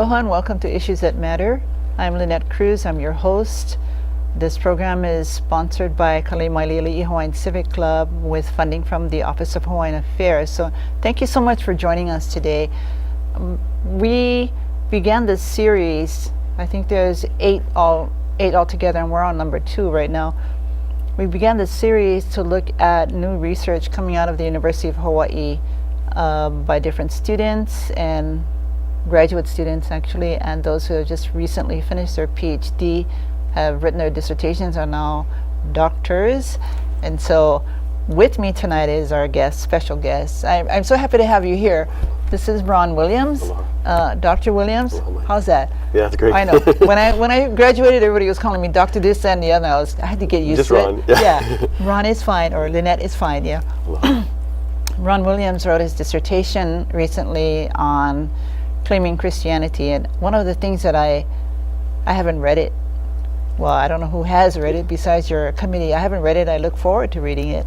Aloha and welcome to Issues That Matter. I'm Lynette Cruz, I'm your host. This program is sponsored by Kalimailili'i Hawaiian Civic Club with funding from the Office of Hawaiian Affairs. So thank you so much for joining us today. We began this series, I think there's eight altogether, and we're on number 2 right now. We began this series to look at new research coming out of the University of Hawaii by different students and graduate students actually, and those who have just recently finished their PhD, have written their dissertations, are now doctors. And so with me tonight is our guest, special guest. I'm so happy to have you here. This is Ron Williams. Dr. Williams. How's that? Yeah, that's great. I know. when I graduated, everybody was calling me Dr. this and the other. I had to get used Just to Ron. it. Yeah. Ron is fine, or Lynette is fine, yeah. Ron Williams wrote his dissertation recently on claiming Christianity, and one of the things that I haven't read it. Well, I don't know who has read it besides your committee. I haven't read it. I look forward to reading it.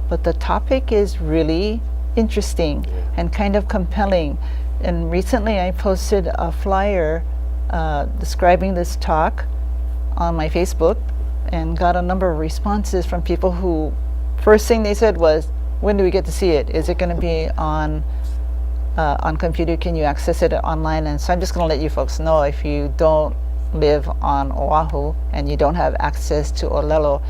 But the topic is really interesting and kind of compelling. And recently I posted a flyer describing this talk on my Facebook and got a number of responses from people who, first thing they said was, when do we get to see it? Is it going to be on computer? Can you access it online? And so I'm just going to let you folks know, if you don't live on Oahu and you don't have access to Olelo,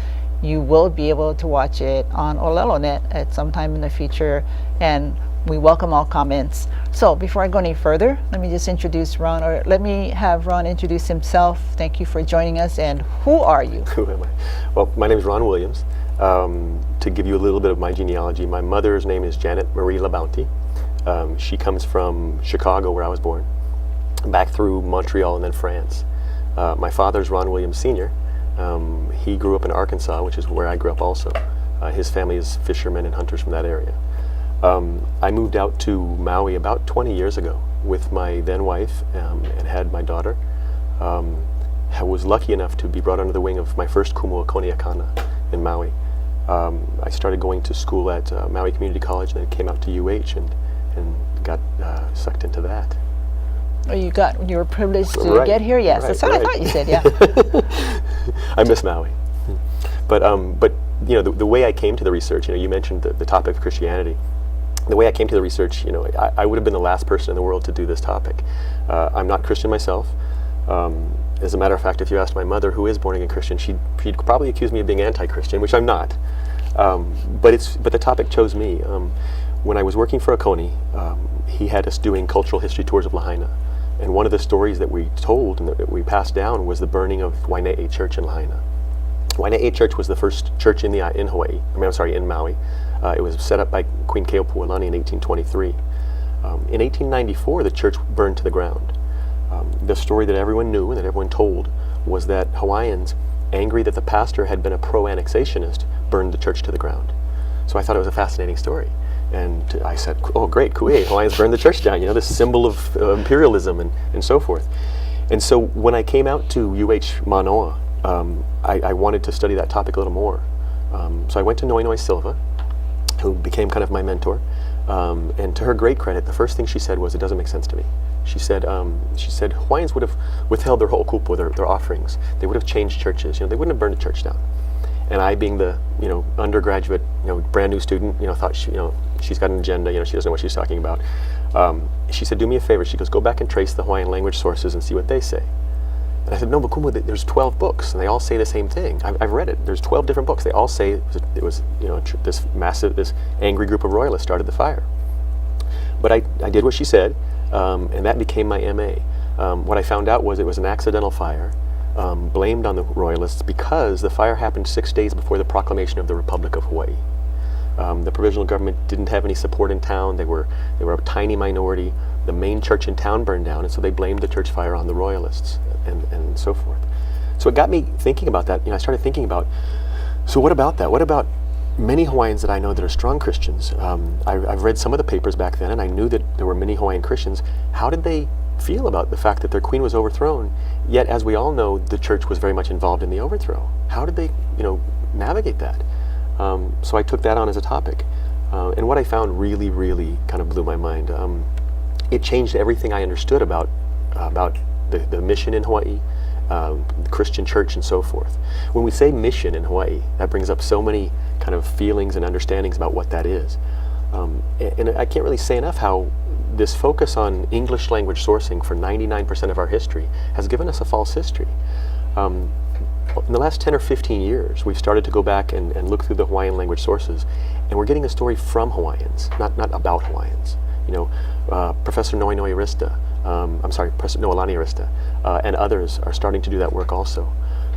you will be able to watch it on OleloNet at some time in the future, and we welcome all comments. So before I go any further, let me just introduce Ron, or let me have Ron introduce himself. Thank you for joining us, and who are you? Who am I? Well, my name is Ron Williams. To give you a little bit of my genealogy, my mother's name is Janet Marie LaBounty. She comes from Chicago, where I was born, back through Montreal and then France. My father's Ron Williams Sr. He grew up in Arkansas, which is where I grew up also. His family is fishermen and hunters from that area. I moved out to Maui about 20 years ago with my then wife and had my daughter. I was lucky enough to be brought under the wing of my first kumu, Koniakana, in Maui. I started going to school at Maui Community College, and then came out to UH and got sucked into that. Oh, you were privileged to get here? Yes, that's what I thought you said, yeah. I miss Maui. But you know, the way I came to the research, you know, you mentioned the topic of Christianity. The way I came to the research, you know, I would have been the last person in the world to do this topic. I'm not Christian myself. As a matter of fact, if you asked my mother, who is born again Christian, she'd probably accuse me of being anti-Christian, which I'm not. But the topic chose me. When I was working for Oconee, he had us doing cultural history tours of Lahaina. And one of the stories that we told and that we passed down was the burning of Waine'e Church in Lahaina. Waine'e Church was the first church in Hawaii. In Maui. It was set up by Queen Keopuolani in 1823. In 1894, the church burned to the ground. The story that everyone knew and that everyone told was that Hawaiians, angry that the pastor had been a pro-annexationist, burned the church to the ground. So I thought it was a fascinating story. And I said, oh great, ku'e, Hawaiians burned the church down, you know, this symbol of imperialism and so forth. And so when I came out to UH Manoa, I wanted to study that topic a little more. So I went to Noenoe Silva, who became kind of my mentor. And to her great credit, the first thing she said was, it doesn't make sense to me. She said Hawaiians would have withheld their ho'okupo, their offerings. They would have changed churches. You know, they wouldn't have burned the church down. And I, being the undergraduate, brand new student, thought she's got an agenda. She doesn't know what she's talking about. She said, do me a favor. She goes, go back and trace the Hawaiian language sources and see what they say. And I said, no, but Kumu, there's 12 books, and they all say the same thing. I've read it. There's 12 different books. They all say it was this angry group of royalists started the fire. But I did what she said, and that became my MA. What I found out was it was an accidental fire, blamed on the royalists because the fire happened 6 days before the proclamation of the Republic of Hawaii. The provisional government didn't have any support in town. They were a tiny minority. The main church in town burned down, and so they blamed the church fire on the royalists and so forth. So it got me thinking about that. I started thinking about, so what about that? What about many Hawaiians that I know that are strong Christians? I've read some of the papers back then, and I knew that there were many Hawaiian Christians. How did they feel about the fact that their queen was overthrown, yet as we all know, the church was very much involved in the overthrow? How did they navigate that? So I took that on as a topic, and what I found really, really kind of blew my mind. It changed everything I understood about about the mission in Hawaii, the Christian church, and so forth. When we say mission in Hawaii, that brings up so many kind of feelings and understandings about what that is. And I can't really say enough how this focus on English language sourcing for 99% of our history has given us a false history. In the last 10 or 15 years, we've started to go back and look through the Hawaiian language sources, and we're getting a story from Hawaiians, not about Hawaiians. You know, Professor Noinoi Arista, Professor Noelani Arista, and others are starting to do that work also.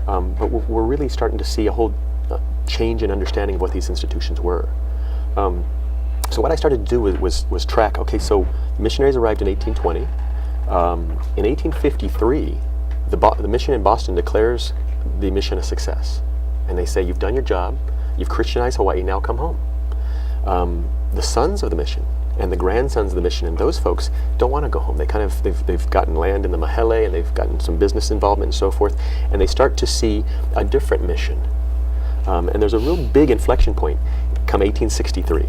But we're really starting to see a whole change in understanding of what these institutions were. So what I started to do was track, okay, so missionaries arrived in 1820. In 1853, the mission in Boston declares the mission a success. And they say, you've done your job, you've Christianized Hawaii, now come home. The sons of the mission and the grandsons of the mission and those folks don't want to go home. They've gotten land in the Mahele, and they've gotten some business involvement and so forth, and they start to see a different mission. And there's a real big inflection point come 1863.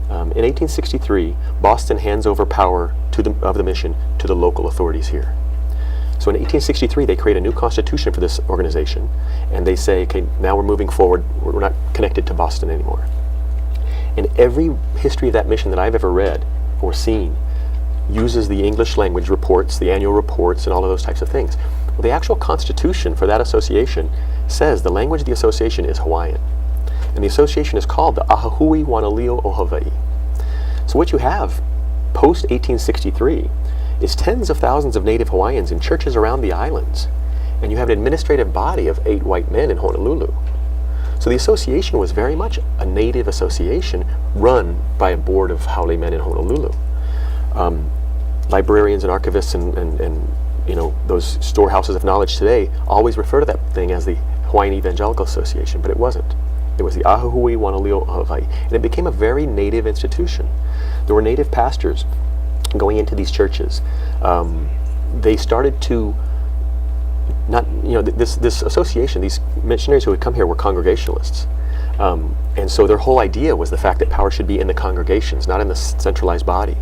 In 1863, Boston hands over power of the mission to the local authorities here. So in 1863, they create a new constitution for this organization, and they say, okay, now we're moving forward, we're not connected to Boston anymore. And every history of that mission that I've ever read or seen uses the English language reports, the annual reports, and all of those types of things. Well, the actual constitution for that association says the language of the association is Hawaiian. And the association is called the Ahahui Wanaleo o Hawaii. So what you have post-1863 is tens of thousands of native Hawaiians in churches around the islands. And you have an administrative body of 8 white men in Honolulu. So the association was very much a native association run by a board of haole men in Honolulu. Librarians and archivists and you know, those storehouses of knowledge today always refer to that thing as the Hawaiian Evangelical Association, but it wasn't. It was the Ahahui Wanaleo o Hawaii, and it became a very native institution. There were native pastors going into these churches. They started to this association, these missionaries who had come here were Congregationalists. And so their whole idea was the fact that power should be in the congregations, not in the centralized body.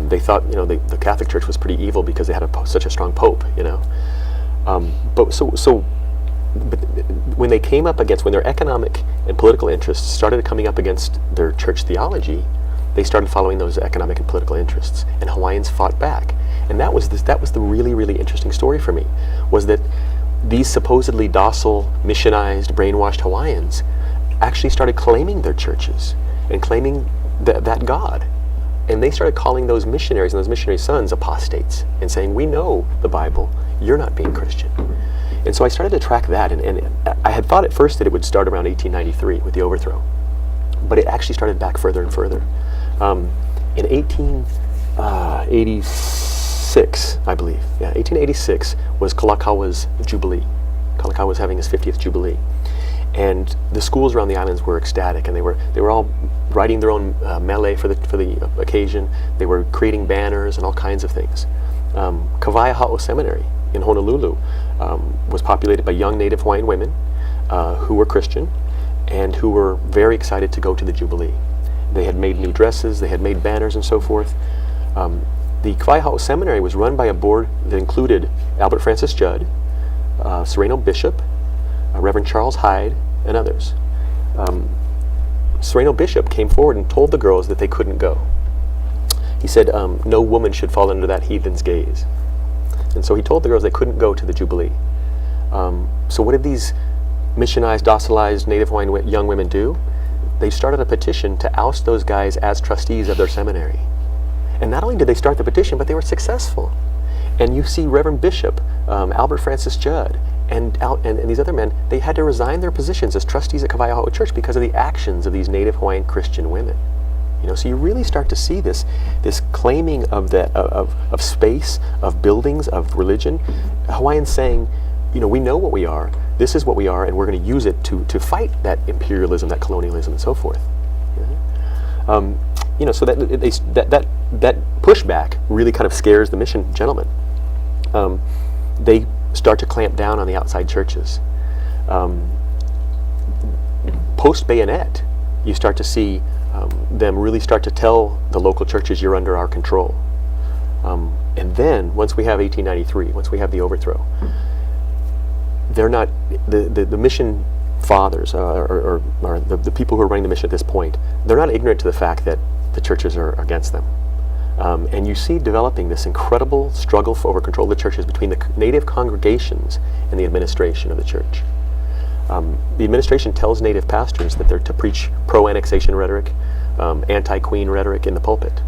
They thought, the Catholic Church was pretty evil because they had such a strong pope, But when they came up against, when their economic and political interests started coming up against their church theology, they started following those economic and political interests, and Hawaiians fought back. And that was the really, really interesting story for me, was that these supposedly docile, missionized, brainwashed Hawaiians actually started claiming their churches and claiming that God. And they started calling those missionaries and those missionary sons apostates and saying, we know the Bible, you're not being Christian. And so I started to track that, and I had thought at first that it would start around 1893 with the overthrow, but it actually started back further and further. In 1886, I believe, 1886 was Kalakaua's Jubilee. Kalakaua was having his 50th Jubilee. And the schools around the islands were ecstatic, and they were all writing their own mele for the occasion. They were creating banners and all kinds of things. Kawaiahao Seminary in Honolulu was populated by young native Hawaiian women who were Christian and who were very excited to go to the Jubilee. They had made new dresses, they had made banners and so forth. The Kawaiahao Seminary was run by a board that included Albert Francis Judd, Sereno Bishop, Reverend Charles Hyde, and others. Sereno Bishop came forward and told the girls that they couldn't go. He said, no woman should fall under that heathen's gaze. And so he told the girls they couldn't go to the Jubilee. So what did these missionized, docilized Native Hawaiian young women do? They started a petition to oust those guys as trustees of their seminary. And not only did they start the petition, but they were successful. And you see Reverend Bishop, Albert Francis Judd, and these other men, they had to resign their positions as trustees at Kawaiahao Church because of the actions of these Native Hawaiian Christian women. So you really start to see this claiming of space, of buildings, of religion. Hawaiians saying, we know what we are, this is what we are, and we're going to use it to fight that imperialism, that colonialism, and so forth. So that pushback really kind of scares the mission gentlemen. They start to clamp down on the outside churches. Post-bayonet, you start to see them really start to tell the local churches, you're under our control. And then, once we have 1893, once we have the overthrow, they're not, the mission fathers, or the people who are running the mission at this point, they're not ignorant to the fact that the churches are against them. And you see developing this incredible struggle over control of the churches between the native congregations and the administration of the church. The administration tells native pastors that they're to preach pro-annexation rhetoric, anti-queen rhetoric in the pulpit,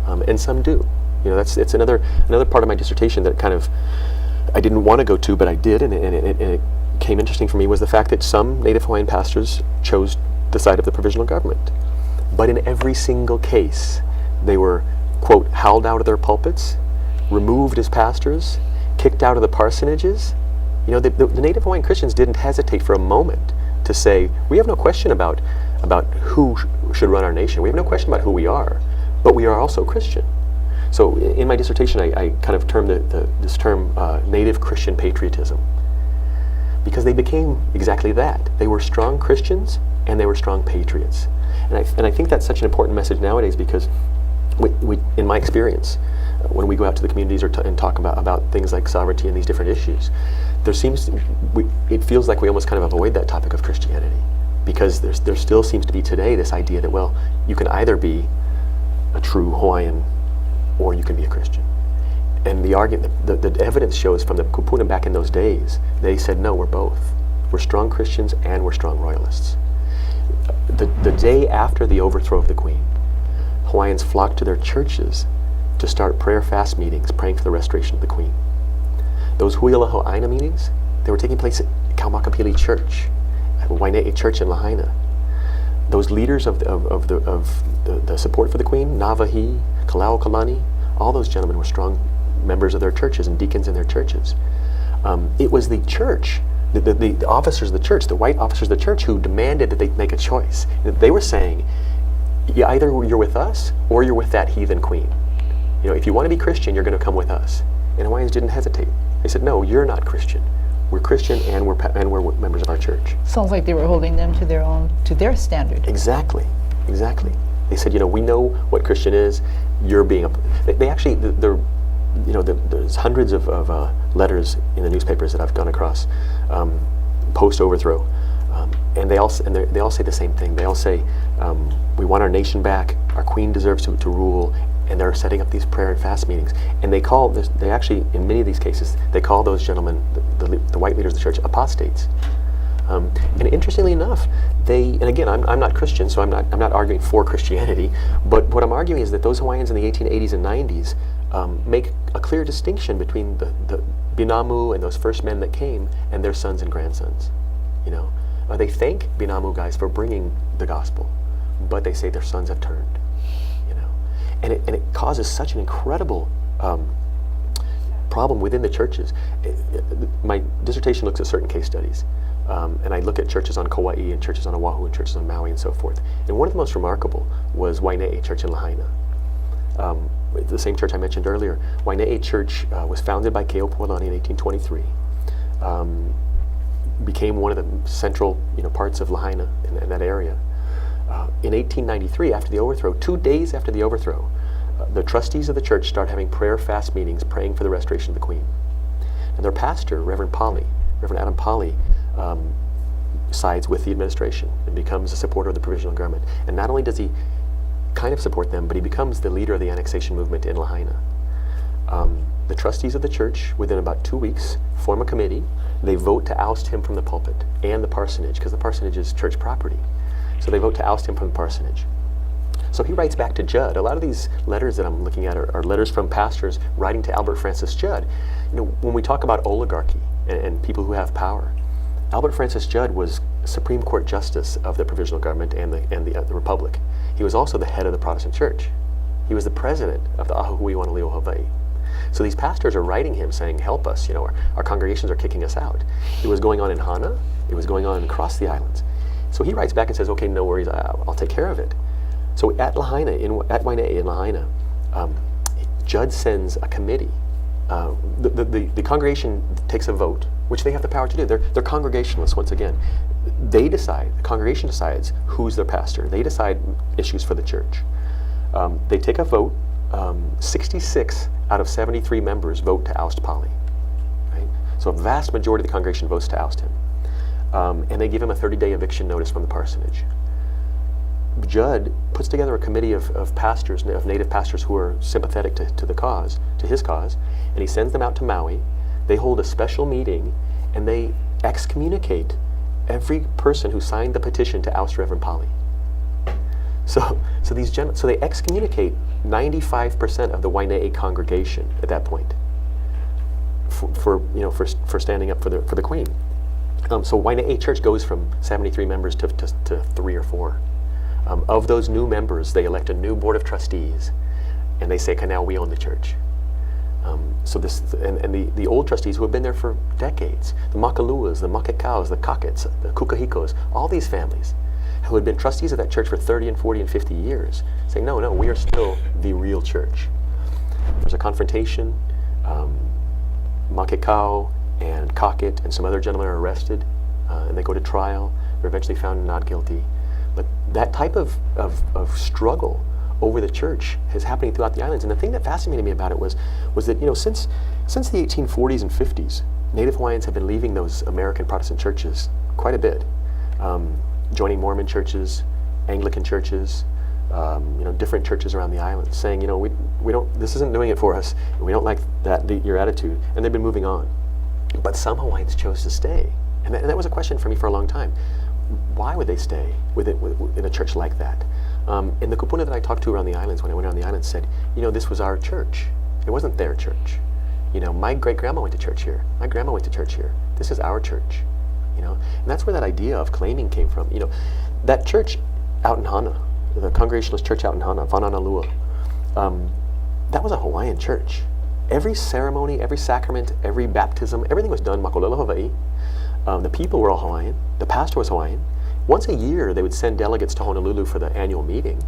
and some do. It's another part of my dissertation that kind of I didn't want to go to, but I did, and it became interesting for me, was the fact that some Native Hawaiian pastors chose the side of the provisional government. But in every single case, they were, quote, howled out of their pulpits, removed as pastors, kicked out of the parsonages. The Native Hawaiian Christians didn't hesitate for a moment to say, we have no question about who should run our nation. We have no question about who we are, but we are also Christian. So in my dissertation, I kind of termed this term Native Christian patriotism, because they became exactly that. They were strong Christians and they were strong patriots. And I think that's such an important message nowadays, because we in my experience, when we go out to the communities and talk about things like sovereignty and these different issues, it feels like we almost kind of avoid that topic of Christianity, because there still seems to be today this idea that, well, you can either be a true Hawaiian or you can be a Christian. And the argument, the evidence shows from the Kupuna back in those days, they said, no, we're both. We're strong Christians and we're strong Royalists. The day after the overthrow of the Queen, Hawaiians flocked to their churches to start prayer fast meetings praying for the restoration of the Queen. Those Huila Ho'aina meetings, they were taking place at Kaumakapili Church, at Waine'i Church in Lahaina. Those leaders of the support for the Queen, Navahi, Kalao Kalani, all those gentlemen were strong members of their churches and deacons in their churches. It was the church, the officers of the church, the white officers of the church, who demanded that they make a choice. They were saying, either you're with us or you're with that heathen queen. If you want to be Christian, you're going to come with us. And Hawaiians didn't hesitate. They said, no, you're not Christian. We're Christian and we're members of our church. Sounds like they were holding them to their standard. Exactly. They said, we know what Christian is. You're being they actually, there's hundreds of letters in the newspapers that I've gone across post overthrow, and they all say the same thing. They all say, we want our nation back. Our queen deserves to rule. And they're setting up these prayer and fast meetings. And they actually, in many of these cases, they call those gentlemen, the white leaders of the church, apostates. And interestingly enough, and again, I'm not Christian, so I'm not arguing for Christianity, but what I'm arguing is that those Hawaiians in the 1880s and 90s make a clear distinction between the Binamu and those first men that came and their sons and grandsons. They thank Binamu guys for bringing the gospel, but they say their sons have turned. And it causes such an incredible problem within the churches. My dissertation looks at certain case studies, and I look at churches on Kauai and churches on Oahu and churches on Maui and so forth. And one of the most remarkable was Waine'i Church in Lahaina. The same church I mentioned earlier. Waine'i Church was founded by Keopuolani in 1823. Became one of the central parts of Lahaina in that area. In 1893, after the overthrow, 2 days after the overthrow, the trustees of the church start having prayer fast meetings praying for the restoration of the Queen. And their pastor, Reverend Adam Polly, sides with the administration and becomes a supporter of the provisional government. And not only does he kind of support them, but he becomes the leader of the annexation movement in Lahaina. The trustees of the church, within about 2 weeks, form a committee. They vote to oust him from the pulpit and the parsonage, because the parsonage is church property. So they vote to oust him from the parsonage. So he writes back to Judd. A lot of these letters that I'm looking at are letters from pastors writing to Albert Francis Judd. When we talk about oligarchy and people who have power, Albert Francis Judd was Supreme Court Justice of the Provisional Government and the Republic. He was also the head of the Protestant Church. He was the president of the Ahuhui Wanaleo Hawaii. So these pastors are writing him saying, help us, our congregations are kicking us out. It was going on in Hana. It was going on across the islands. So he writes back and says, okay, no worries, I'll take care of it. So at Lahaina, at Waine'i in Lahaina, Judd sends a committee. The congregation takes a vote, which they have the power to do. They're congregationalists once again. They decide, the congregation decides who's their pastor. They decide issues for the church. They take a vote 66 out of 73 members vote to oust Pali. Right? So a vast majority of the congregation votes to oust him. And they give him a 30-day eviction notice from the parsonage. Judd puts together a committee of pastors, of native pastors who are sympathetic to the cause, to his cause, and he sends them out to Maui. They hold a special meeting, and they excommunicate every person who signed the petition to oust Reverend Pali. So they excommunicate 95% of the Waine'e congregation at that point for standing up for the Queen. So Waine'e Church goes from 73 members to 3 or 4. Of those new members, they elect a new board of trustees, and they say, "Okay, now we own the church." The old trustees who have been there for decades, the Makaluas, the Makekaus, the Kakets, the Kukahikos, all these families who had been trustees of that church for 30 and 40 and 50 years, saying, no, we are still the real church. There's a confrontation. Makekau and Kaket and some other gentlemen are arrested, and they go to trial. They're eventually found not guilty. But that type of struggle over the church is happening throughout the islands. And the thing that fascinated me about it was that since the 1840s and 50s, Native Hawaiians have been leaving those American Protestant churches quite a bit, joining Mormon churches, Anglican churches, different churches around the island, saying, we don't, this isn't doing it for us. We don't like your attitude, and they've been moving on. But some Hawaiians chose to stay, and that was a question for me for a long time. Why would they stay in a church like that? And the kupuna that I talked to around the islands, when I went around the islands, said, this was our church. It wasn't their church. My great-grandma went to church here. My grandma went to church here. This is our church. And that's where that idea of claiming came from. That church out in Hana, the Congregationalist church out in Hana, Vananalua, that was a Hawaiian church. Every ceremony, every sacrament, every baptism, everything was done Makolelo Hawaii. The people were all Hawaiian. The pastor was Hawaiian. Once a year, they would send delegates to Honolulu for the annual meeting.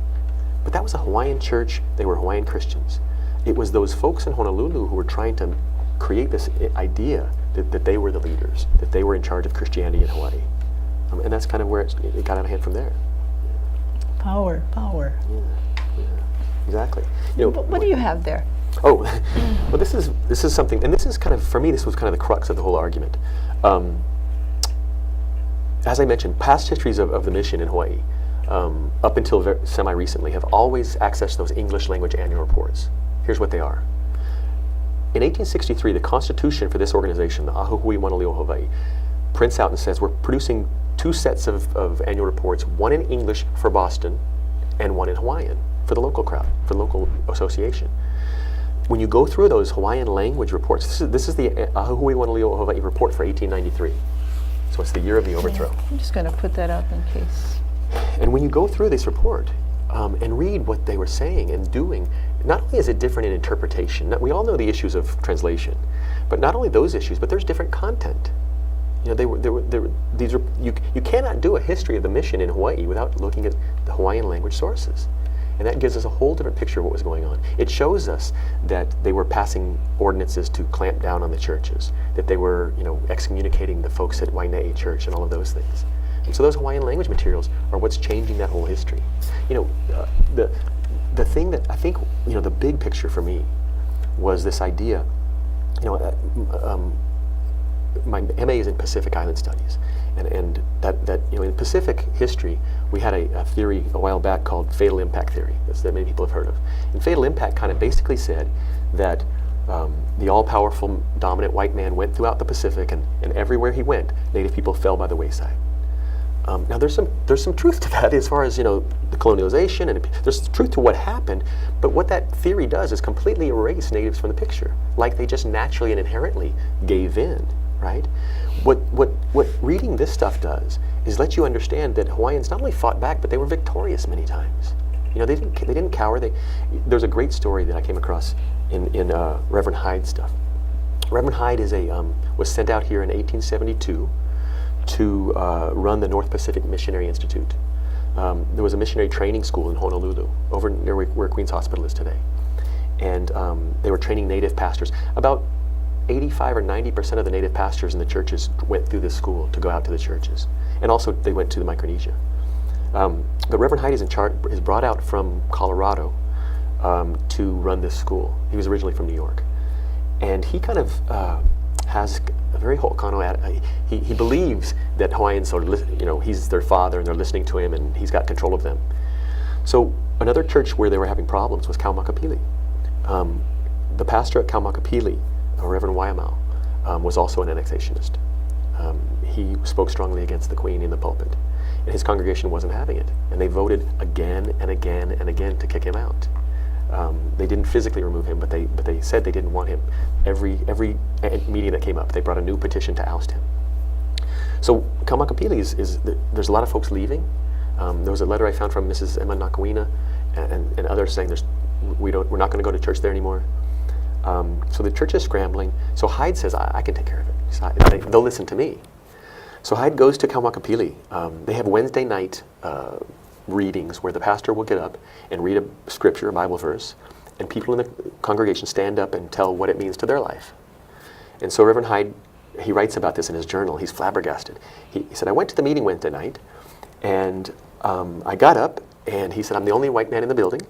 But that was a Hawaiian church. They were Hawaiian Christians. It was those folks in Honolulu who were trying to create this idea that they were the leaders, that they were in charge of Christianity in Hawaii. And that's kind of where it got out of hand from there. Power. Yeah, exactly. What do you have there? Oh, well, this is something, and this is kind of, for me, this was kind of the crux of the whole argument. As I mentioned, past histories of the mission in Hawaii, up until semi-recently, have always accessed those English language annual reports. Here's what they are. In 1863, the constitution for this organization, the Ahuhui Manaleo Hawaii, prints out and says, we're producing 2 sets of annual reports, one in English for Boston and one in Hawaiian for the local crowd, for the local association. When you go through those Hawaiian language reports, this is the Ahuhui Manaleo Hawaii report for 1893. So it's the year of the overthrow. Yeah, I'm just going to put that up in case. And when you go through this report and read what they were saying and doing, not only is it different in interpretation, we all know the issues of translation, but not only those issues, but there's different content. You cannot do a history of the mission in Hawaii without looking at the Hawaiian language sources. And that gives us a whole different picture of what was going on. It shows us that they were passing ordinances to clamp down on the churches, that they were, excommunicating the folks at Waine'e Church and all of those things. And so those Hawaiian language materials are what's changing that whole history. The thing that I think, the big picture for me was this idea, my MA is in Pacific Island Studies, and that in Pacific history we had a theory a while back called fatal impact theory that many people have heard of. And fatal impact kind of basically said that the all-powerful dominant white man went throughout the Pacific, and everywhere he went, Native people fell by the wayside. Now there's some truth to that as far as the colonialization, and there's truth to what happened, but what that theory does is completely erase Natives from the picture, like they just naturally and inherently gave in. Right? What reading this stuff does is let you understand that Hawaiians not only fought back, but they were victorious many times. They didn't cower. There's a great story that I came across in Reverend Hyde stuff. Reverend Hyde was sent out here in 1872 to run the North Pacific Missionary Institute. There was a missionary training school in Honolulu, over near where Queens Hospital is today, and they were training Native pastors. About 85 or 90% of the Native pastors in the churches went through this school to go out to the churches. And also they went to the Micronesia. But Reverend Hyde is brought out from Colorado to run this school. He was originally from New York. And he kind of has a very Ho'okano he believes that Hawaiians are, he's their father and they're listening to him and he's got control of them. So another church where they were having problems was Kaumakapili. The pastor at Kaumakapili, Reverend Waiamau, was also an annexationist. He spoke strongly against the Queen in the pulpit, and his congregation wasn't having it. And they voted again and again and again to kick him out. They didn't physically remove him, but they said they didn't want him. Every meeting that came up, they brought a new petition to oust him. So Kaumakapili there's a lot of folks leaving. There was a letter I found from Mrs. Emma Nakawina and others saying we're not going to go to church there anymore. So the church is scrambling. So Hyde says, I can take care of it. So they'll listen to me. So Hyde goes to Kaumakapili. They have Wednesday night readings where the pastor will get up and read a scripture, a Bible verse, and people in the congregation stand up and tell what it means to their life. And so Reverend Hyde, he writes about this in his journal. He's flabbergasted. He said, I went to the meeting Wednesday night, and I got up, and he said, I'm the only white man in the building.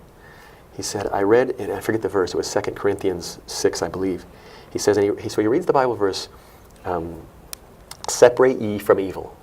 He said, I read, and I forget the verse, it was 2 Corinthians 6, I believe. He says, so he reads the Bible verse, separate ye from evil.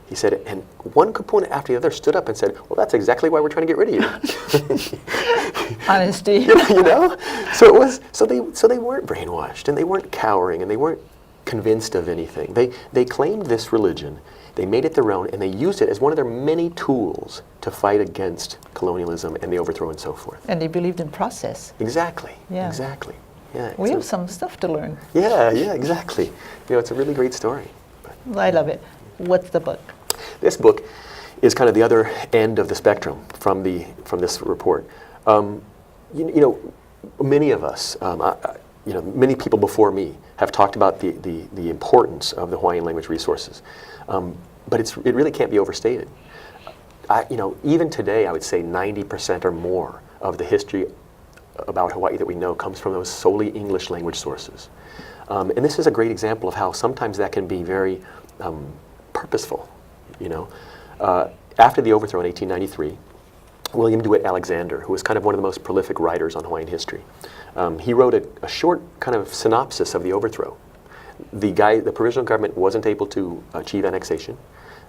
He said, and one component after the other stood up and said, well, that's exactly why we're trying to get rid of you. Honesty. you know? So they weren't brainwashed, and they weren't cowering, and they weren't convinced of anything. They claimed this religion, they made it their own, and they used it as one of their many tools to fight against colonialism and the overthrow and so forth. And they believed in process. Exactly. Yeah. Exactly. Yeah. We have some stuff to learn. Yeah, exactly. It's a really great story. I love it. What's the book? This book is kind of the other end of the spectrum from this report. Many of us, many people before me have talked about the importance of the Hawaiian language resources, but it really can't be overstated. Even today, I would say 90% or more of the history about Hawaii that we know comes from those solely English language sources. And this is a great example of how sometimes that can be very purposeful. After the overthrow in 1893, William DeWitt Alexander, who was kind of one of the most prolific writers on Hawaiian history, he wrote a short kind of synopsis of the overthrow. The provisional government wasn't able to achieve annexation,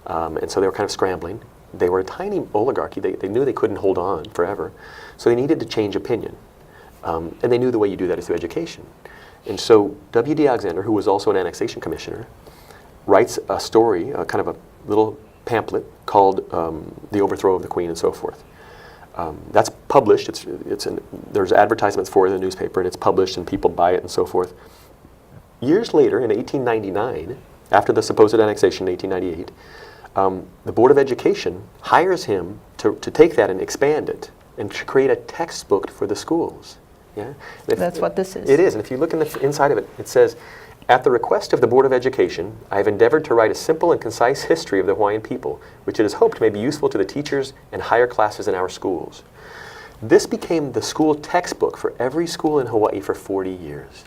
and so they were kind of scrambling. They were a tiny oligarchy. They knew they couldn't hold on forever, so they needed to change opinion. And they knew the way you do that is through education. And so W.D. Alexander, who was also an annexation commissioner, writes a story, kind of a little pamphlet called The Overthrow of the Queen and so forth. That's published. There's advertisements for it in the newspaper, and it's published, and people buy it and so forth. Years later, in 1899, after the supposed annexation in 1898, the Board of Education hires him to take that and expand it and to create a textbook for the schools. Yeah? That's what this is. It is, and if you look in the inside of it, it says, at the request of the Board of Education, I have endeavored to write a simple and concise history of the Hawaiian people, which it is hoped may be useful to the teachers and higher classes in our schools. This became the school textbook for every school in Hawaii for 40 years.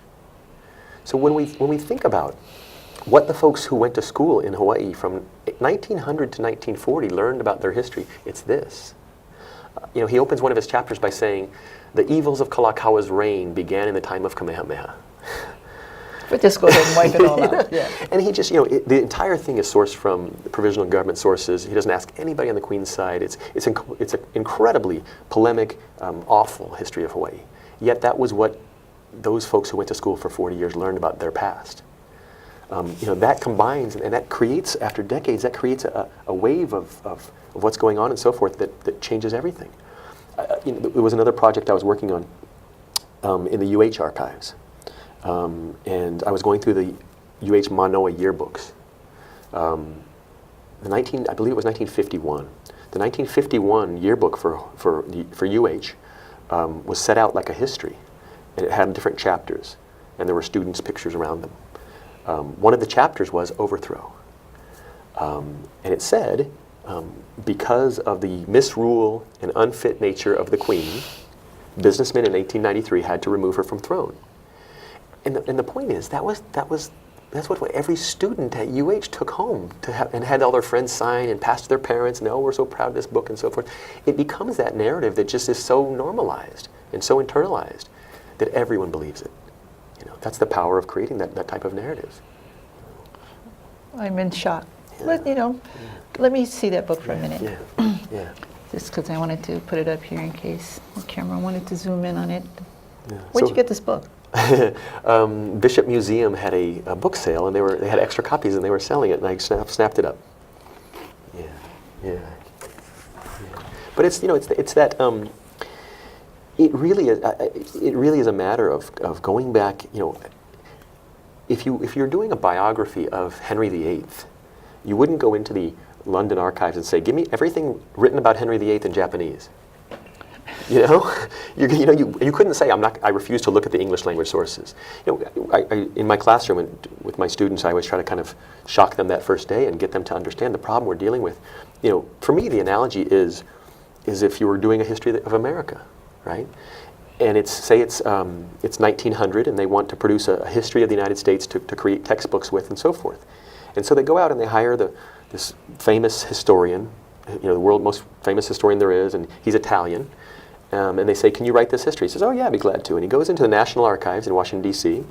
So when we think about what the folks who went to school in Hawaii from 1900 to 1940 learned about their history, it's this. He opens one of his chapters by saying, the evils of Kalakaua's reign began in the time of Kamehameha. But just go ahead and wipe it all out. Yeah. And he just, the entire thing is sourced from the provisional government sources. He doesn't ask anybody on the Queen's side. It's an incredibly polemic, awful history of Hawaii. Yet that was what those folks who went to school for 40 years learned about their past. That combines, and that creates, after decades, that creates a wave of what's going on and so forth that changes everything. There was another project I was working on in the UH archives. And I was going through the UH Manoa yearbooks. I believe it was 1951. The 1951 yearbook for UH was set out like a history, and it had different chapters, and there were students' pictures around them. One of the chapters was overthrow, and it said, because of the misrule and unfit nature of the Queen, businessmen in 1893 had to remove her from throne. And the point is, that was that's what every student at UH took home and had all their friends sign and pass to their parents, and, oh, we're so proud of this book and so forth. It becomes that narrative that just is so normalized and so internalized that everyone believes it. You know, that's the power of creating that type of narrative. I'm in shock. Yeah. But, you know, let me see that book for a minute. Yeah, yeah. Just because I wanted to put it up here in case the camera wanted to zoom in on it. Yeah. Where'd So- you get this book? Bishop Museum had a book sale, and they had extra copies, and they were selling it, and I snapped it up. Yeah, yeah. But it's, you know, it's that it really is a matter of going back. You know, if you're doing a biography of Henry VIII, you wouldn't go into the London archives and say, "Give me everything written about Henry VIII in Japanese." You know, you couldn't say, I refuse to look at the English language sources. You know, I in my classroom and with my students, I always try to kind of shock them that first day and get them to understand the problem we're dealing with. You know, for me, the analogy is if you were doing a history of America, right? And it's 1900, and they want to produce a history of the United States to create textbooks with and so forth. And so they go out and they hire this famous historian, you know, the world's most famous historian there is, and he's Italian. And they say, "Can you write this history?" He says, "Oh yeah, I'd be glad to." And he goes into the National Archives in Washington, D.C.,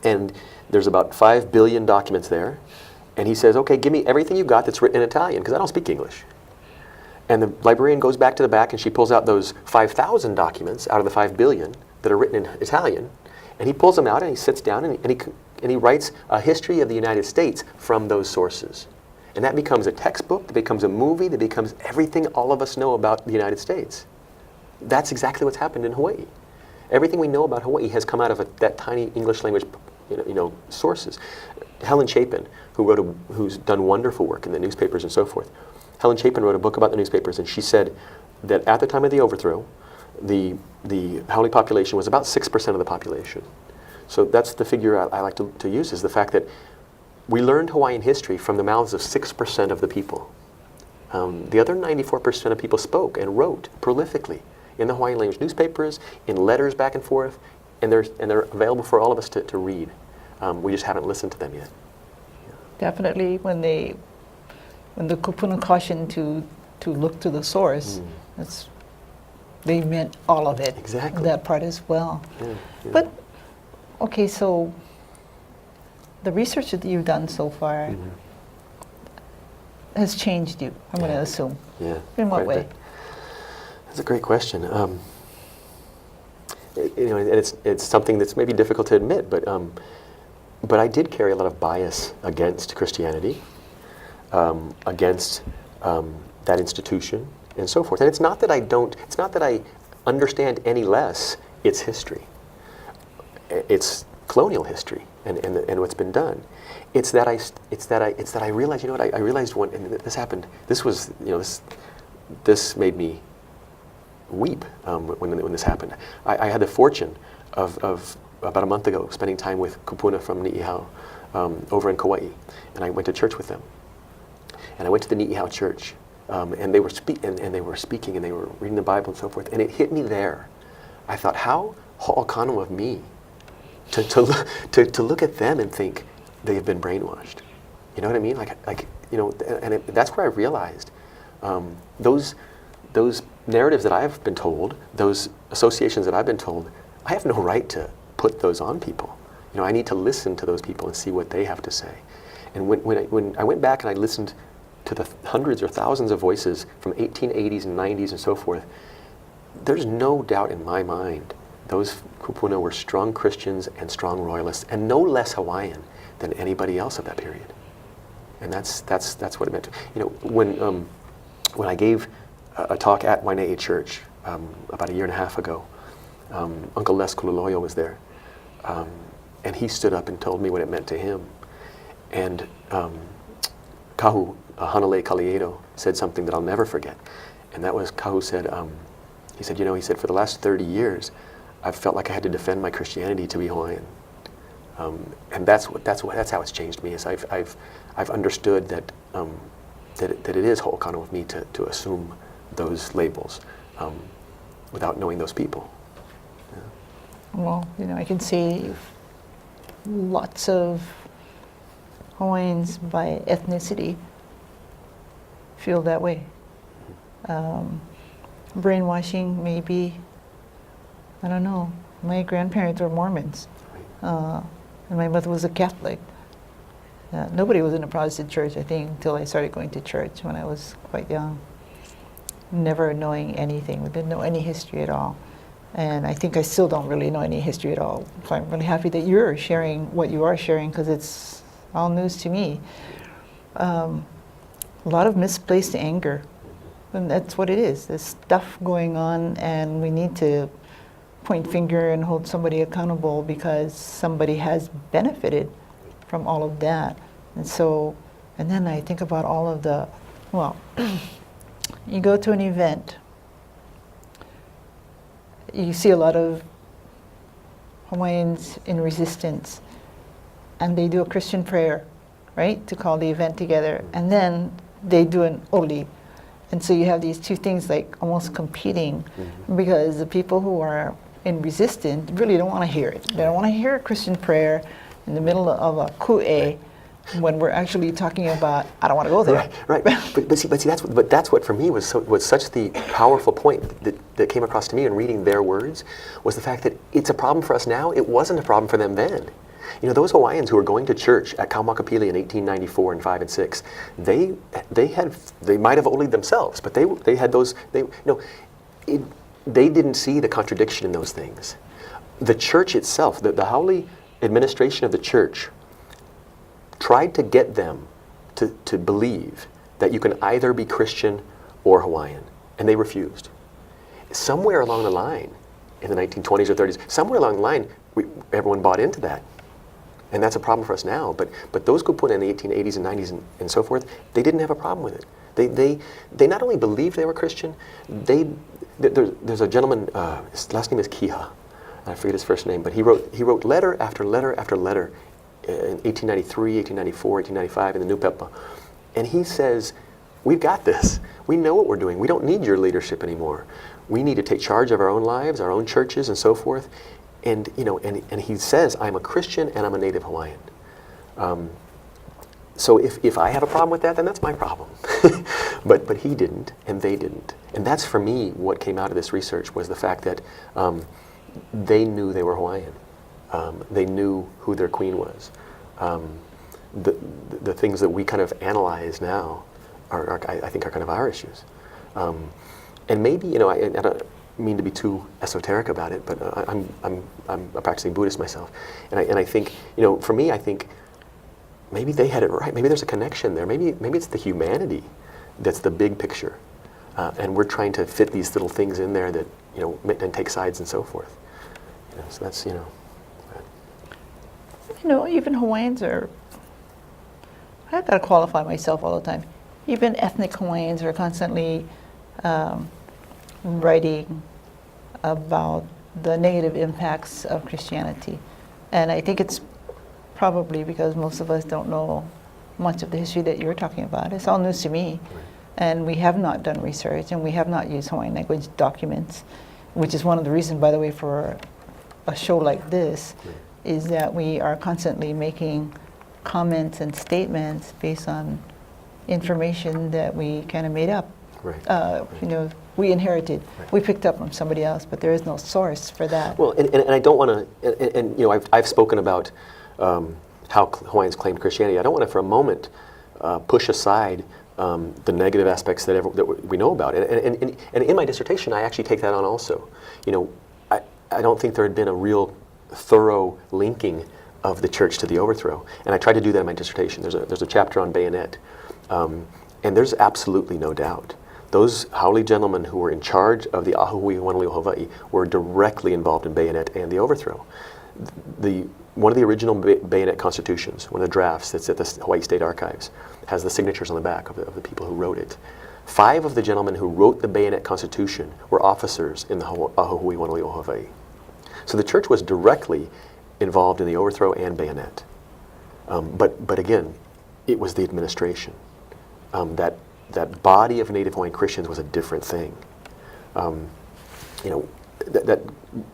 and there's about 5 billion documents there. And he says, "Okay, give me everything you got that's written in Italian, because I don't speak English." And the librarian goes back to the back, and she pulls out those 5,000 documents out of the 5 billion that are written in Italian. And he pulls them out, and he sits down, and he writes a history of the United States from those sources. And that becomes a textbook, that becomes a movie, that becomes everything all of us know about the United States. That's exactly what's happened in Hawaii. Everything we know about Hawaii has come out of that tiny English language, sources. Helen Chapin, who's done wonderful work in the newspapers and so forth. Helen Chapin wrote a book about the newspapers, and she said that at the time of the overthrow, the Hawaii population was about 6% of the population. So that's the figure I like to use, is the fact that we learned Hawaiian history from the mouths of 6% of the people. The other 94% of people spoke and wrote prolifically in the Hawaiian language newspapers, in letters back and forth, and they're available for all of us to read. We just haven't listened to them yet. Definitely, when the kupuna cautioned to look to the source, they meant all of it. Exactly. That part as well. Yeah, yeah. But okay, so the research that you've done so far has changed you, I'm going to assume. Yeah. In what way? That's a great question. And it's something that's maybe difficult to admit, but I did carry a lot of bias against Christianity, against that institution, and so forth. And it's not that I understand any less its history, its colonial history, and what's been done. It's that I realized, I realized and this happened. This made me weep when this happened. I had the fortune of about a month ago spending time with kupuna from Ni'ihau over in Kauai, and I went to church with them. And I went to the Ni'ihau church, and they were speaking, and they were reading the Bible and so forth. And it hit me there. I thought, how ho'okano of me to look at them and think they have been brainwashed. You know what I mean? That's where I realized those narratives that I've been told, those associations that I've been told, I have no right to put those on people. I need to listen to those people and see what they have to say. And when I went back and I listened to the hundreds or thousands of voices from 1880s and 90s and so forth, there's no doubt in my mind those kupuna were strong Christians and strong royalists, and no less Hawaiian than anybody else of that period. And that's what it meant. When I gave a talk at Waine'i Church about a year and a half ago, Uncle Les Kululoyo was there, and he stood up and told me what it meant to him. And Kahu, Hanalei Kaliedo, said something that I'll never forget. And that was, Kahu said, he said, for the last 30 years, I've felt like I had to defend my Christianity to be Hawaiian. And that's how it's changed me, is I've understood that it is ho'okano of me to assume those labels without knowing those people. Well, I can see lots of Hawaiians by ethnicity feel that way. Brainwashing, maybe. I don't know. My grandparents were Mormons, and my mother was a Catholic. Nobody was in a Protestant church, I think, until I started going to church when I was quite young. Never knowing anything. We didn't know any history at all. And I think I still don't really know any history at all. So I'm really happy that you're sharing what you are sharing, because it's all news to me. A lot of misplaced anger. And that's what it is. There's stuff going on, and we need to point finger and hold somebody accountable because somebody has benefited from all of that. And so, and then I think about all of the, well, you go to an event, you see a lot of Hawaiians in resistance, and they do a Christian prayer, right, to call the event together, and then they do an oli. And so you have these two things like almost competing, because the people who are in resistance really don't want to hear it. They don't want to hear a Christian prayer in the middle of a ku'e when we're actually talking about, I don't want to go there. Right. But see, that's what for me was such the powerful point that came across to me in reading their words, was the fact that it's a problem for us now. It wasn't a problem for them then. You know, those Hawaiians who were going to church at Kaumakapili in 1894 and 5 and 6, they might have olied themselves, but they had those, they didn't see the contradiction in those things. The church itself, the Haole administration of the church, tried to get them to believe that you can either be Christian or Hawaiian, and they refused. Somewhere along the line, in the 1920s or 30s, somewhere along the line, everyone bought into that. And that's a problem for us now. But those kupuna in the 1880s and 90s and so forth, they didn't have a problem with it. They not only believed they were Christian, there's a gentleman, his last name is Kiha, I forget his first name, but he wrote letter after letter after letter in 1893, 1894, 1895 in the New Pepa. And he says, we've got this. We know what we're doing. We don't need your leadership anymore. We need to take charge of our own lives, our own churches and so forth. And you know, and he says, I'm a Christian and I'm a native Hawaiian. So if I have a problem with that, then that's my problem. But he didn't, and they didn't. And that's for me what came out of this research, was the fact that they knew they were Hawaiian. They knew who their queen was. The things that we kind of analyze now I think are kind of our issues. And maybe, you know, I don't mean to be too esoteric about it, but I'm a practicing Buddhist myself, and I think, you know, for me, I think maybe they had it right. Maybe there's a connection there. Maybe it's the humanity that's the big picture, and we're trying to fit these little things in there that, you know, and take sides and so forth. You know, so that's, you know. You know, even Hawaiians are, I've got to qualify myself all the time. Even ethnic Hawaiians are constantly writing about the negative impacts of Christianity. And I think it's probably because most of us don't know much of the history that you're talking about. It's all news to me. Right. And we have not done research, and we have not used Hawaiian language documents, which is one of the reasons, by the way, for a show like this, is that we are constantly making comments and statements based on information that we kind of made up. Right. You know, we inherited. Right. We picked up from somebody else, but there is no source for that. Well, and I don't want to, and you know, I've spoken about how Hawaiians claimed Christianity. I don't want to for a moment push aside the negative aspects that we know about. And in my dissertation, I actually take that on also. You know, I don't think there had been a real thorough linking of the church to the overthrow. And I tried to do that in my dissertation. There's a chapter on bayonet. And there's absolutely no doubt. Those Haole gentlemen who were in charge of the Ahui Honolulu Hawaii were directly involved in bayonet and the overthrow. One of the original bayonet constitutions, one of the drafts that's at the Hawaii State Archives, has the signatures on the back of the people who wrote it. 5 of the gentlemen who wrote the bayonet constitution were officers in the Ahui Honolulu Hawaii. So the church was directly involved in the overthrow and bayonet. But again, it was the administration. That body of Native Hawaiian Christians was a different thing. You know, that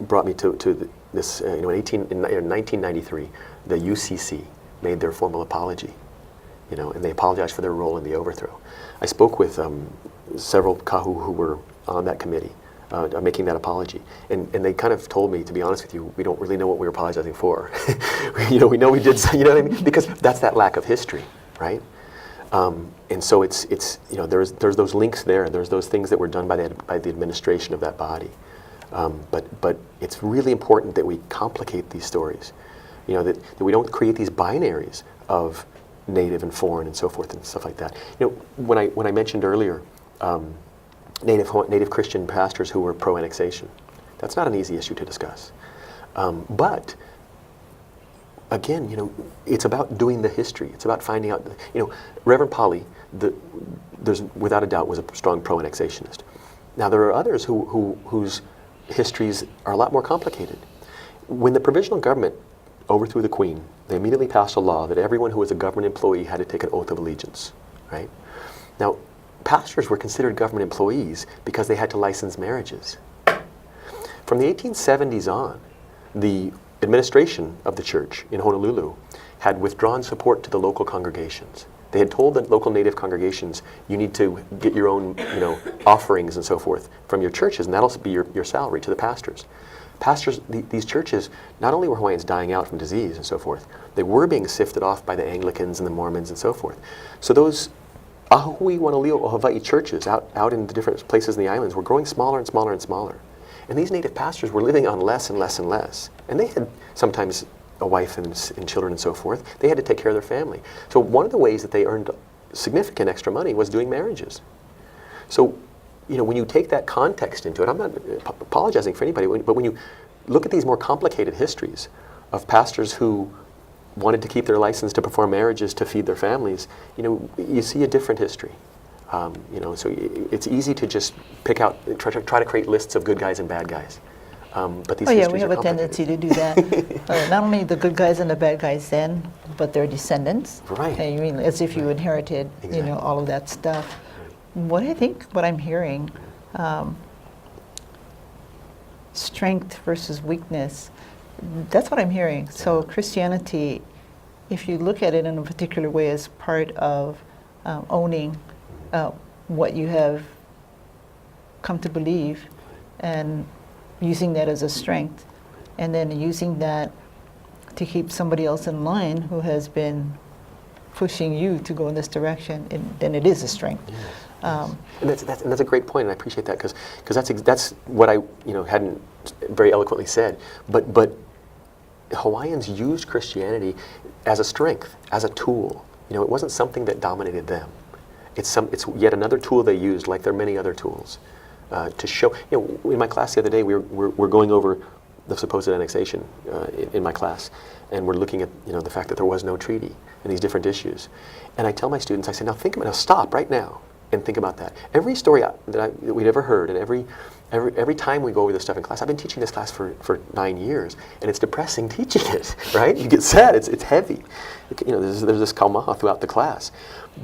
brought me to this. You know, in 1993, the UCC made their formal apology and they apologized for their role in the overthrow. I spoke with several kahu who were on that committee making that apology, and they kind of told me, to be honest with you, we don't really know what we were apologizing for. We know we did, what I mean? Because that's that lack of history, right? And so it's there's those links there. There's those things that were done by the administration of that body. But it's really important that we complicate these stories. That we don't create these binaries of native and foreign and so forth and stuff like that. When I mentioned earlier native Christian pastors who were pro-annexation, that's not an easy issue to discuss. But again, it's about doing the history. It's about finding out. Reverend Polly, there's without a doubt was a strong pro-annexationist. Now there are others whose histories are a lot more complicated. When the provisional government overthrew the Queen, they immediately passed a law that everyone who was a government employee had to take an oath of allegiance, right? Now, pastors were considered government employees because they had to license marriages. From the 1870s on, the administration of the church in Honolulu had withdrawn support to the local congregations. They had told the local native congregations, you need to get your own offerings and so forth from your churches, and that'll be your salary to the pastors. Pastors, these churches, not only were Hawaiians dying out from disease and so forth, they were being sifted off by the Anglicans and the Mormons and so forth. So those Ahui, Wanalio, o Hawaii churches out in the different places in the islands were growing smaller and smaller and smaller. And these native pastors were living on less and less and less. And they had sometimes a wife and children and so forth. They had to take care of their family. So one of the ways that they earned significant extra money was doing marriages. So when you take that context into it, I'm not apologizing for anybody, but when you look at these more complicated histories of pastors who wanted to keep their license to perform marriages to feed their families, you see a different history. So it's easy to just pick out, try to create lists of good guys and bad guys. But these histories we have are a tendency to do that. Not only the good guys and the bad guys then, but their descendants. Right. I mean, as if you inherited, Exactly. all of that stuff. What I'm hearing, strength versus weakness, that's what I'm hearing. So Christianity, if you look at it in a particular way as part of owning what you have come to believe and using that as a strength, and then using that to keep somebody else in line who has been pushing you to go in this direction, then it is a strength. Yes. And that's a great point, and I appreciate that because that's what I hadn't very eloquently said. But Hawaiians used Christianity as a strength, as a tool. It wasn't something that dominated them. It's yet another tool they used, like there are many other tools, to show. In my class the other day, we're going over the supposed annexation in my class, and we're looking at the fact that there was no treaty and these different issues. And I tell my students, I say, now stop right now and think about that. Every story that we'd ever heard, and every time we go over this stuff in class, I've been teaching this class for 9 years, and it's depressing teaching it, right? You get sad, it's heavy. There's this kaumaha throughout the class.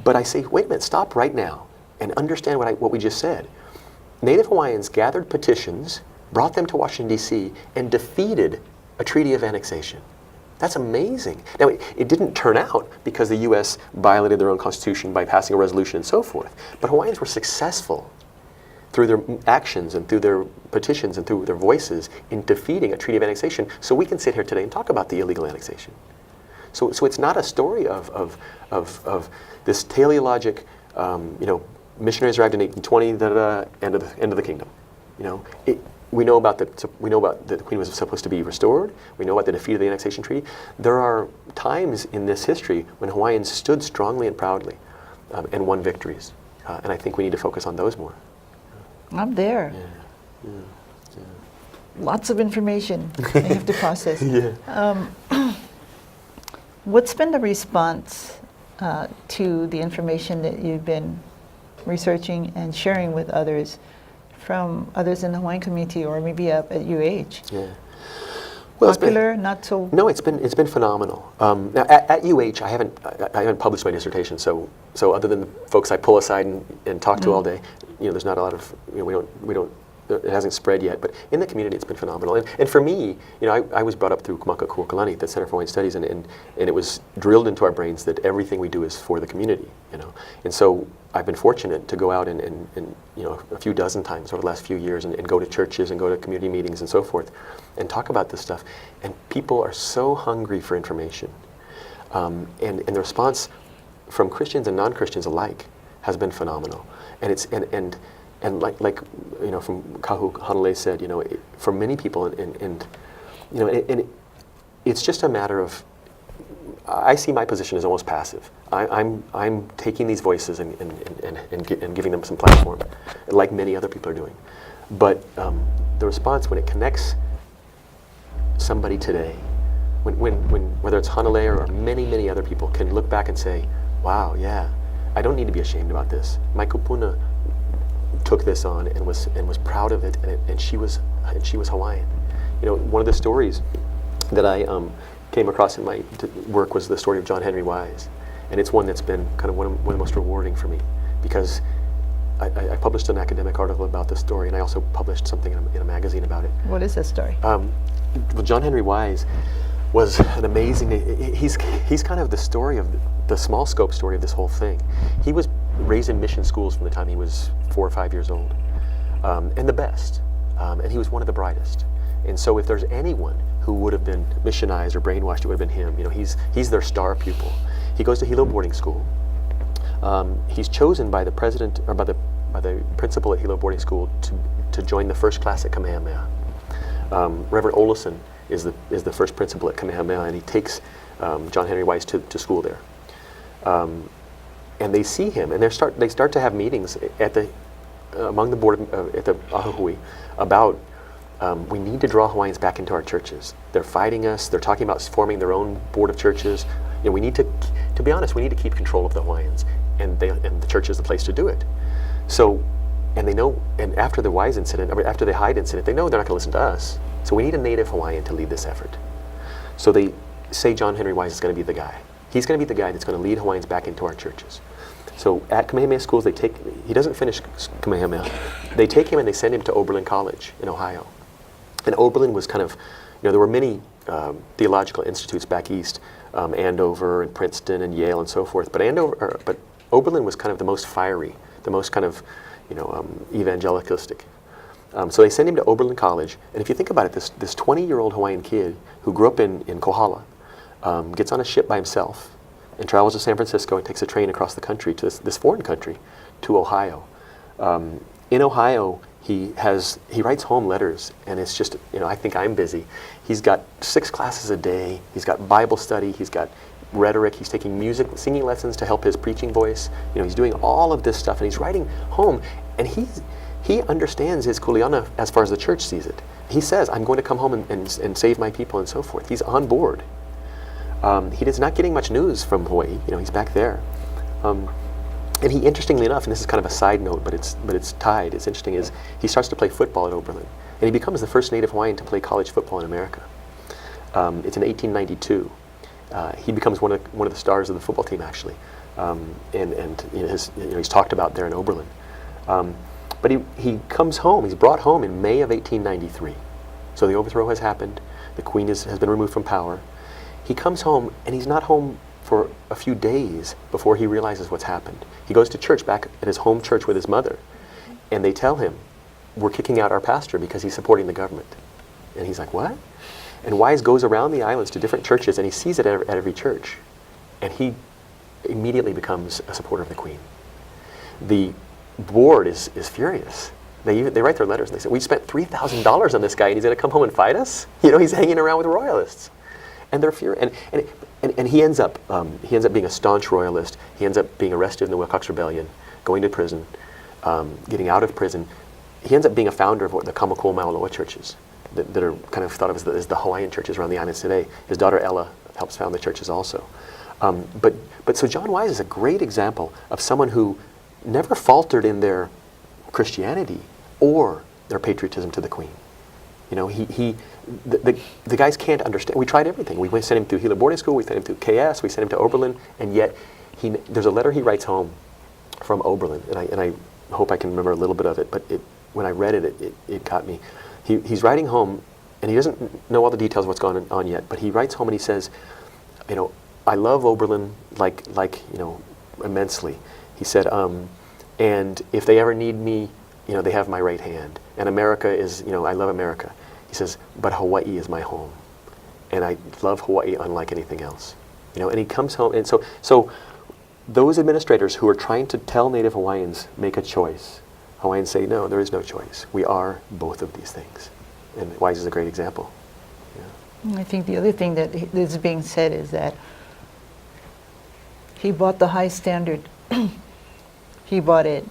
But I say, wait a minute, stop right now and understand what we just said. Native Hawaiians gathered petitions, brought them to Washington, D.C., and defeated a treaty of annexation. That's amazing. Now, it didn't turn out because the U.S. violated their own constitution by passing a resolution and so forth. But Hawaiians were successful through their actions and through their petitions and through their voices in defeating a treaty of annexation. So we can sit here today and talk about the illegal annexation. So it's not a story of this teleologic, missionaries arrived in 1820, end of the kingdom. We know about that the Queen was supposed to be restored. We know about the defeat of the annexation treaty. There are times in this history when Hawaiians stood strongly and proudly and won victories. And I think we need to focus on those more. I'm there. Yeah. Lots of information I have to process. Yeah. What's been the response to the information that you've been researching and sharing with others, from others in the Hawaiian community or maybe up at UH? Yeah. Well, Popular, not so. No, it's been phenomenal. Now at UH, I haven't published my dissertation, so other than the folks I pull aside and talk to all day, there's not a lot of we don't it hasn't spread yet, but in the community it's been phenomenal. And for me, you know, I was brought up through Kumaka Kuokalani, the Center for Hawaiian Studies, and it was drilled into our brains that everything we do is for the community, you know. And so I've been fortunate to go out and you know, a few dozen times over the last few years and go to churches and go to community meetings and so forth and talk about this stuff. And people are so hungry for information. And the response from Christians and non-Christians alike has been phenomenal. And it's and like you know, from Kahu Hanalei said, you know, for many people and you know, it's just a matter of, I see my position as almost passive. I'm taking these voices and giving them some platform, like many other people are doing. But the response when it connects somebody today, when whether it's Hanalei or many other people can look back and say, wow, yeah, I don't need to be ashamed about this. My kupuna took this on and was proud of it, and she was Hawaiian. You know, one of the stories that I came across in my work was the story of John Henry Wise, and it's one that's been kind of one of the most rewarding for me, because I published an academic article about this story, and I also published something in a magazine about it. What is this story? Well, John Henry Wise was an amazing, he's kind of the story of the small scope story of this whole thing. He was raised in mission schools from the time he was 4 or 5 years old, and the best, and he was one of the brightest. And so if there's anyone who would have been missionized or brainwashed, it would have been him. You know, he's their star pupil. He goes to Hilo boarding school. He's chosen by the president, or by the principal at Hilo boarding school to join the first class at Kamehameha. Reverend Olison is the first principal at Kamehameha, and he takes John Henry Wise to school there. And they see him, and they start to have meetings among the board at the Ahuhui about we need to draw Hawaiians back into our churches. They're fighting us. They're talking about forming their own board of churches. You know, we need to be honest, we need to keep control of the Hawaiians, and the church is the place to do it. So, and they know, and after the Wise incident, after the Hyde incident, they know they're not going to listen to us. So we need a native Hawaiian to lead this effort. So they say John Henry Wise is going to be the guy. He's going to be the guy that's going to lead Hawaiians back into our churches. So at Kamehameha schools, he doesn't finish Kamehameha. They take him and they send him to Oberlin College in Ohio. And Oberlin was kind of, you know, there were many theological institutes back east, Andover and Princeton and Yale and so forth. But Oberlin was kind of the most fiery, the most kind of, you know, evangelicalistic. So they send him to Oberlin College, and if you think about it, this 20-year-old Hawaiian kid who grew up in Kohala gets on a ship by himself and travels to San Francisco and takes a train across the country to this foreign country, to Ohio. In Ohio, he writes home letters, and it's just, you know, I think I'm busy. He's got 6 classes a day. He's got Bible study. He's got rhetoric. He's taking music, singing lessons to help his preaching voice. You know, he's doing all of this stuff, and he's writing home, and he understands his kuleana as far as the church sees it. He says, I'm going to come home and save my people and so forth. He's on board. He is not getting much news from Hawaii. You know, he's back there. And he, interestingly enough, and this is kind of a side note, but it's tied. It's interesting, is he starts to play football at Oberlin, and he becomes the first native Hawaiian to play college football in America. It's in 1892. He becomes one of the stars of the football team, actually, and you know, he's talked about there in Oberlin. But he comes home. He's brought home in May of 1893. So the overthrow has happened. The Queen has been removed from power. He comes home, and he's not home for a few days before he realizes what's happened. He goes to church back at his home church with his mother, and they tell him, we're kicking out our pastor because he's supporting the government. And he's like, what? And Wise goes around the islands to different churches, and he sees it at every church. And he immediately becomes a supporter of the Queen. The board is furious. They write their letters, and they say, we spent $3,000 on this guy, and he's going to come home and fight us? You know, he's hanging around with royalists. And they're furious. And he ends up being a staunch royalist. He ends up being arrested in the Wilcox Rebellion, going to prison, getting out of prison. He ends up being a founder of the Kamakua Maoloa churches that are kind of thought of as the Hawaiian churches around the islands today. His daughter Ella helps found the churches also. But so John Wise is a great example of someone who never faltered in their Christianity or their patriotism to the Queen. You know, the guys can't understand. We tried everything. We sent him through Hilo boarding school. We sent him through KS. We sent him to Oberlin, and yet there's a letter he writes home from Oberlin, and I hope I can remember a little bit of it. But when I read it, it got me. He's writing home, and he doesn't know all the details of what's going on yet, but he writes home and he says, you know, I love Oberlin like you know, immensely. He said, and if they ever need me, you know, they have my right hand. And America is, you know, I love America. He says, but Hawaii is my home. And I love Hawaii unlike anything else. You know, and he comes home, and so those administrators who are trying to tell Native Hawaiians, make a choice, Hawaiians say, no, there is no choice. We are both of these things. And Wise is a great example. Yeah. I think the other thing that is being said is that he bought the high standard. He bought it,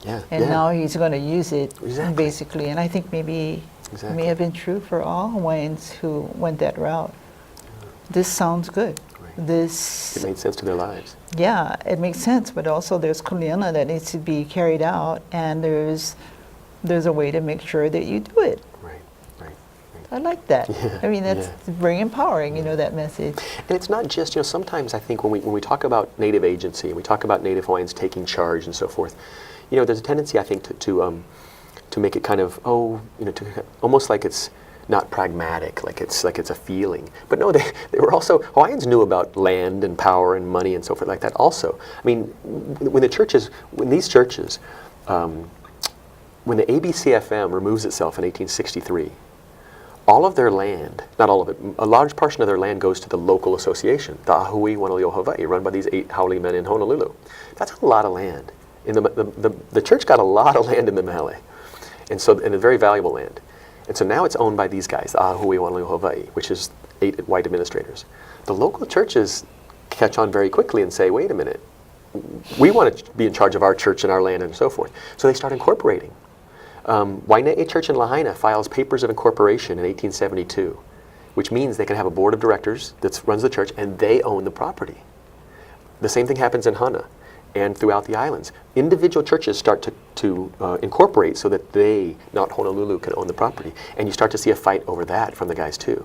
Yeah. and yeah. now he's going to use it, Exactly. basically. And I think maybe it may have been true for all Hawaiians who went that route. This sounds good. Right. This, It made sense to their lives. yeah, it makes sense, but also there's kuleana that needs to be carried out, and there's a way to make sure that you do it. Right, right, right. I like that. Yeah, I mean, that's very empowering, you know, that message. And it's not just, you know, sometimes I think when we talk about Native agency, and we talk about Native Hawaiians taking charge and so forth, you know, there's a tendency, I think, to make it kind of, oh, you know, to almost like it's not pragmatic, like it's a feeling. But no, they were also, Hawaiians knew about land and power and money and so forth like that also. I mean, when these churches, when the ABCFM removes itself in 1863, all of their land, not all of it, a large portion of their land goes to the local association, the Ahui Wanaleo Hawaii, run by these 8 haole men in Honolulu. That's a lot of land. In the church got a lot of land in the Mele, and it's very valuable land. And so now it's owned by these guys, the Ahui Wanaleo Hawaii, which is 8 white administrators. The local churches catch on very quickly and say, wait a minute, we want to be in charge of our church and our land and so forth. So they start incorporating. Waine'e Church in Lahaina files papers of incorporation in 1872, which means they can have a board of directors that runs the church and they own the property. The same thing happens in Hana and throughout the islands. Individual churches start to incorporate so that they, not Honolulu, can own the property. And you start to see a fight over that from the guys too.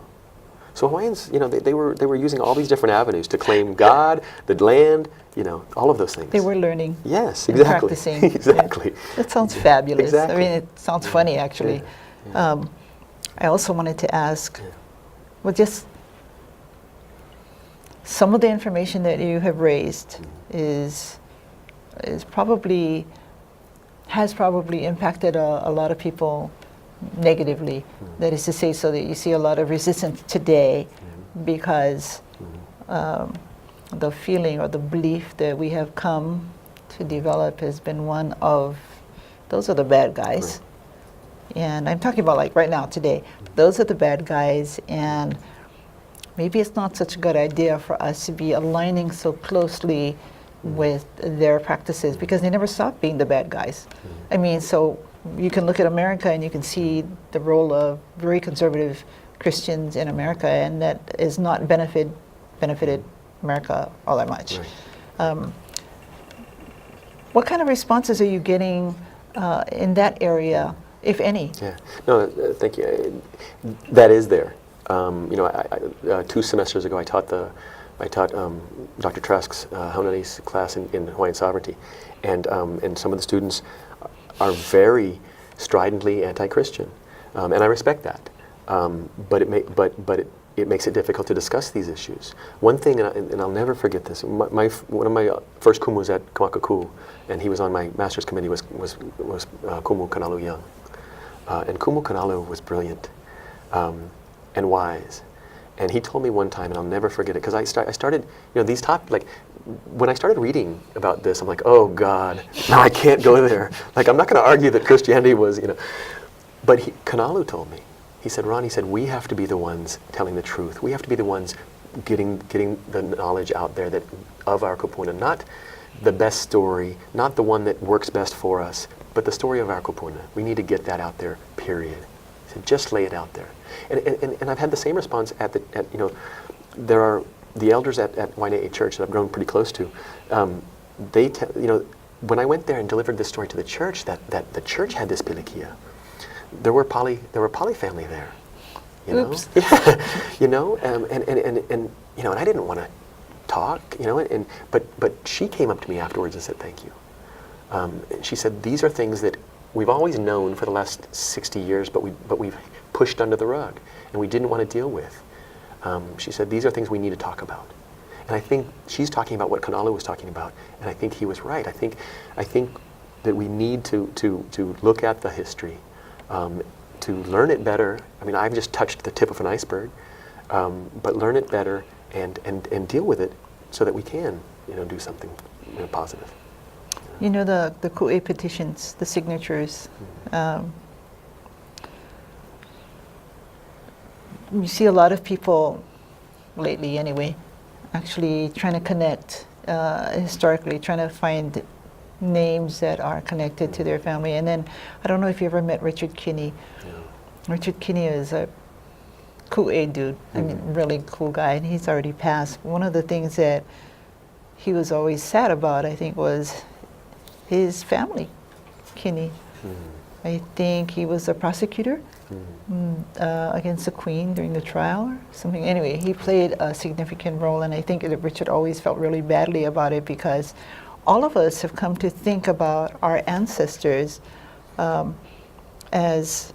So Hawaiians, you know, they were using all these different avenues to claim God, the land, you know, all of those things. They were learning. Yes, and exactly. practicing. Exactly. Yeah. That sounds fabulous. Exactly. I mean, it sounds funny, actually. Yeah. I also wanted to ask, well, just some of the information that you have raised has probably impacted a lot of people negatively. That is to say, so that you see a lot of resistance today because the feeling or the belief that we have come to develop has been one of, those are the bad guys. And I'm talking about like right now, today. Those are the bad guys, and maybe it's not such a good idea for us to be aligning so closely with their practices because they never stop being the bad guys. I mean, so you can look at America and you can see the role of very conservative Christians in America, and that has not benefited America all that much. Right. What kind of responses are you getting in that area, if any? Yeah, no, thank you. That is there. You know, 2 semesters ago, I taught Dr. Trask's Haunanese class in Hawaiian sovereignty, and some of the students are very stridently anti-Christian, and I respect that. But it makes it difficult to discuss these issues. One thing, and I'll never forget this. One of my first kumus at Kamakaku, and he was on my master's committee, was Kumu Kanalu Young, and Kumu Kanalu was brilliant and wise. And he told me one time, and I'll never forget it, because I started, you know, these like, when I started reading about this, I'm like, oh God, now I can't go there. Like, I'm not going to argue that Christianity was, you know. But Kanalu told me, he said, Ron, he said, we have to be the ones telling the truth. We have to be the ones getting the knowledge out there that of our kupuna, not the best story, not the one that works best for us, but the story of our kupuna. We need to get that out there, period. He said, just lay it out there. And I've had the same response at you know, there are the elders at Waine'e Church that I've grown pretty close to. You know, when I went there and delivered this story to the church, that the church had this pilikia, there were poly family there. You know? Oops. Yeah. You know, and you know, and I didn't want to talk, you know, but she came up to me afterwards and said thank you. And she said, these are things that we've always known for the last 60 years, but we've pushed under the rug, and we didn't want to deal with. She said, these are things we need to talk about. And I think she's talking about what Kanalu was talking about, and I think he was right. I think that we need to look at the history, to learn it better. I mean, I've just touched the tip of an iceberg, but learn it better and deal with it so that we can, do something positive. You know, the Ku'e petitions, the signatures, you see a lot of people lately anyway, actually trying to connect historically, trying to find names that are connected to their family. And then, I don't know if you ever met Richard Kinney. Yeah. Richard Kinney is a Ku'e dude, I mean, really cool guy, and he's already passed. One of the things that he was always sad about, I think, was his family, Kinney. I think he was a prosecutor against the Queen during the trial or something. Anyway, he played a significant role, and I think that Richard always felt really badly about it, because all of us have come to think about our ancestors as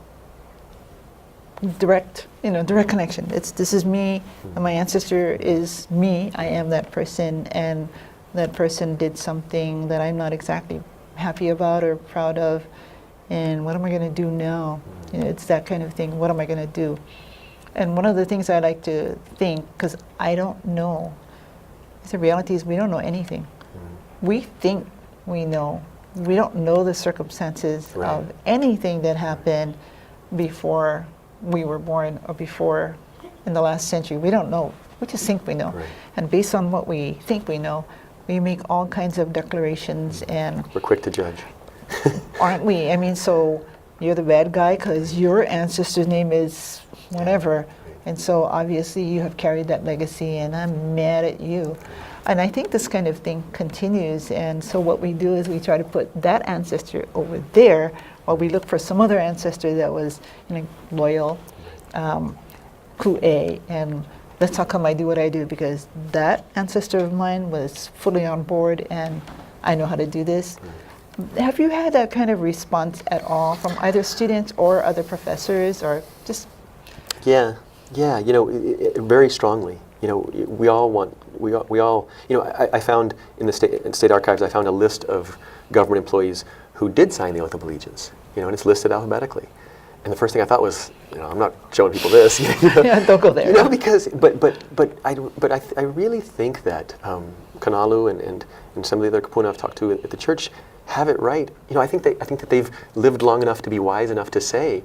direct connection. This is me, and my ancestor is me. I am that person, and that person did something that I'm not exactly happy about or proud of. And what am I going to do now? It's that kind of thing. What am I going to do? And one of the things I like to think, because I don't know, the reality is we don't know anything. We think we know. We don't know the circumstances of anything that happened before we were born or before in the last century. We don't know. We just think we know. Right. And based on what we think we know, we make all kinds of declarations, and We're quick to judge. aren't we? I mean, so you're the bad guy because your ancestor's name is whatever. And so obviously you have carried that legacy, and I'm mad at you. And I think this kind of thing continues. And so what we do is we try to put that ancestor over there while we look for some other ancestor that was loyal, Ku'e, and that's how come I do what I do, because that ancestor of mine was fully on board and I know how to do this. Have you had that kind of response at all from either students or other professors, or just? Yeah, very strongly. We all. I found in the state archives, I found a list of government employees who did sign the oath of allegiance. And it's listed alphabetically. And the first thing I thought was, I'm not showing people this. Yeah, don't go there. Because I really think that Kanalu and some of the other Kupuna I've talked to at the church have it right. I think that they've lived long enough to be wise enough to say,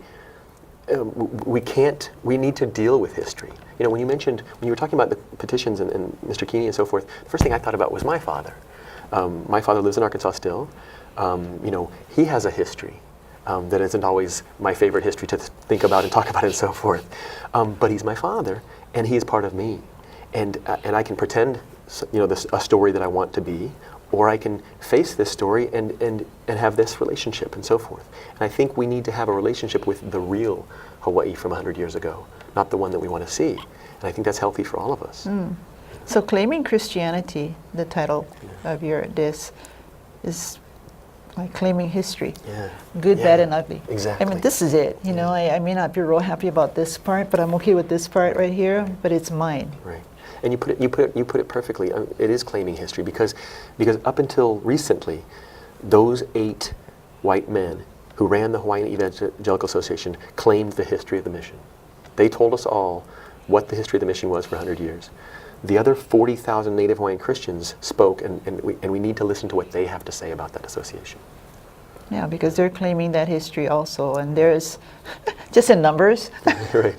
we need to deal with history. When you were talking about the petitions and Mr. Keeney and so forth, the first thing I thought about was my father. My father lives in Arkansas still. He has a history that isn't always my favorite history to think about and talk about and so forth. But he's my father, and he is part of me. And I can pretend, a story that I want to be, or I can face this story and have this relationship and so forth. And I think we need to have a relationship with the real Hawaii from 100 years ago, not the one that we want to see. And I think that's healthy for all of us. So Claiming Christianity, the title of your disc, is like claiming history. Yeah. Good, bad, and ugly. Exactly. I mean, this is it. I may not be real happy about this part, but I'm okay with this part right here, but it's mine. Right. And you put it perfectly. It is claiming history because up until recently, those 8 white men who ran the Hawaiian Evangelical Association claimed the history of the mission. They told us all what the history of the mission was for 100 years. The other 40,000 Native Hawaiian Christians spoke, and we need to listen to what they have to say about that association. Yeah, because they're claiming that history also, and there's, just in numbers, Right.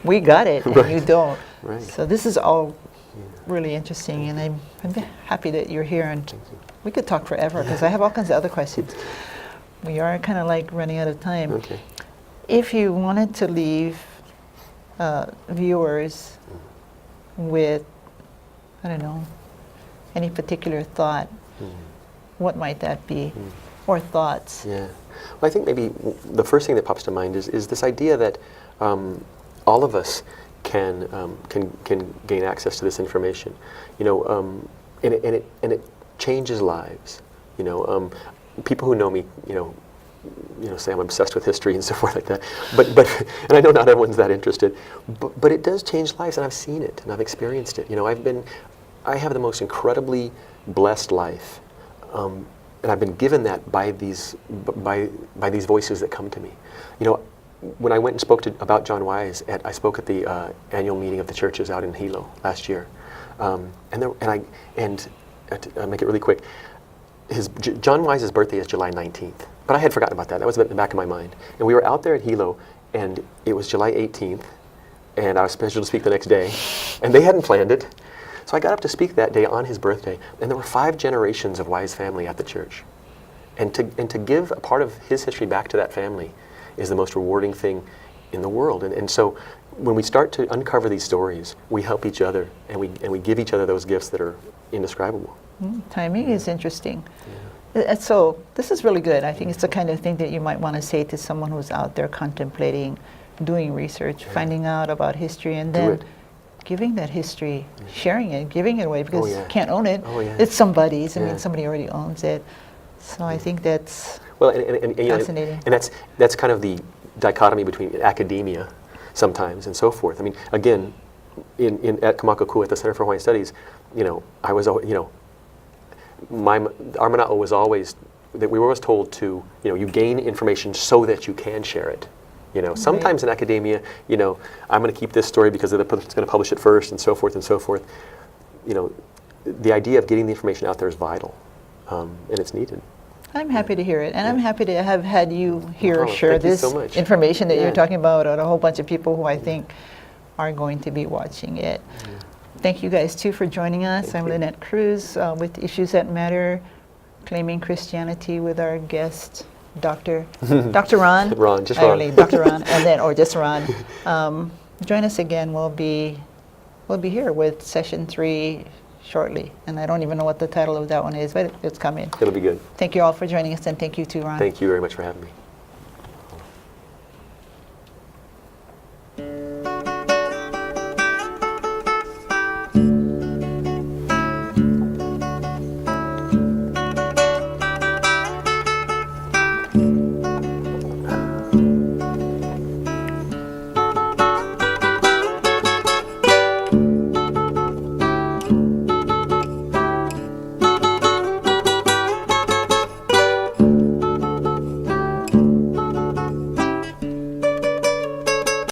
we got it, and you don't. Right. So this is all really interesting, and I'm happy that you're here, and we could talk forever, because I have all kinds of other questions. We are kind of like running out of time. Okay. If you wanted to leave viewers with, I don't know, any particular thought, what might that be? Or thoughts? Yeah. Well, I think maybe the first thing that pops to mind is this idea that all of us can gain access to this information, and it changes lives. People who know me, say I'm obsessed with history and so forth like that. But and I know not everyone's that interested. But it does change lives, and I've seen it and I've experienced it. I have the most incredibly blessed life, and I've been given that by these voices that come to me. When I went and spoke about John Wise, I spoke at the annual meeting of the churches out in Hilo last year, and I'll make it really quick. John Wise's birthday is July 19th, but I had forgotten about that. That was in the back of my mind. And we were out there at Hilo, and it was July 18th, and I was scheduled to speak the next day, and they hadn't planned it. So I got up to speak that day on his birthday, and there were 5 generations of Wise family at the church. And to give a part of his history back to that family is the most rewarding thing in the world. And so when we start to uncover these stories, we help each other, and we give each other those gifts that are indescribable. Timing is interesting. So this is really good. I think it's the kind of thing that you might want to say to someone who's out there contemplating doing research, finding out about history, and then giving that history, sharing it, giving it away, because you can't own it. It's somebody's. I mean, somebody already owns it. So I think that's fascinating. And that's kind of the dichotomy between academia sometimes and so forth. I mean, again, at Kamakakua at the Center for Hawaiian Studies, I was, our mana'o was always that we were always told to, you gain information so that you can share it. Sometimes in academia, I'm going to keep this story because the person's going to publish it first, and so forth and so forth. The idea of getting the information out there is vital, and it's needed. I'm happy to hear it, and I'm happy to have had you here share this so information that you're talking about, and a whole bunch of people who I think are going to be watching it. Thank you guys too for joining us. I'm Lynette Cruz with Issues That Matter, Claiming Christianity, with our guest, Dr. Ron. Ron, just Ron. Dr. Ron, or just Ron. Join us again. We'll be here with session 3 shortly, and I don't even know what the title of that one is, but it's coming. It'll be good. Thank you all for joining us, and thank you too, Ron. Thank you very much for having me.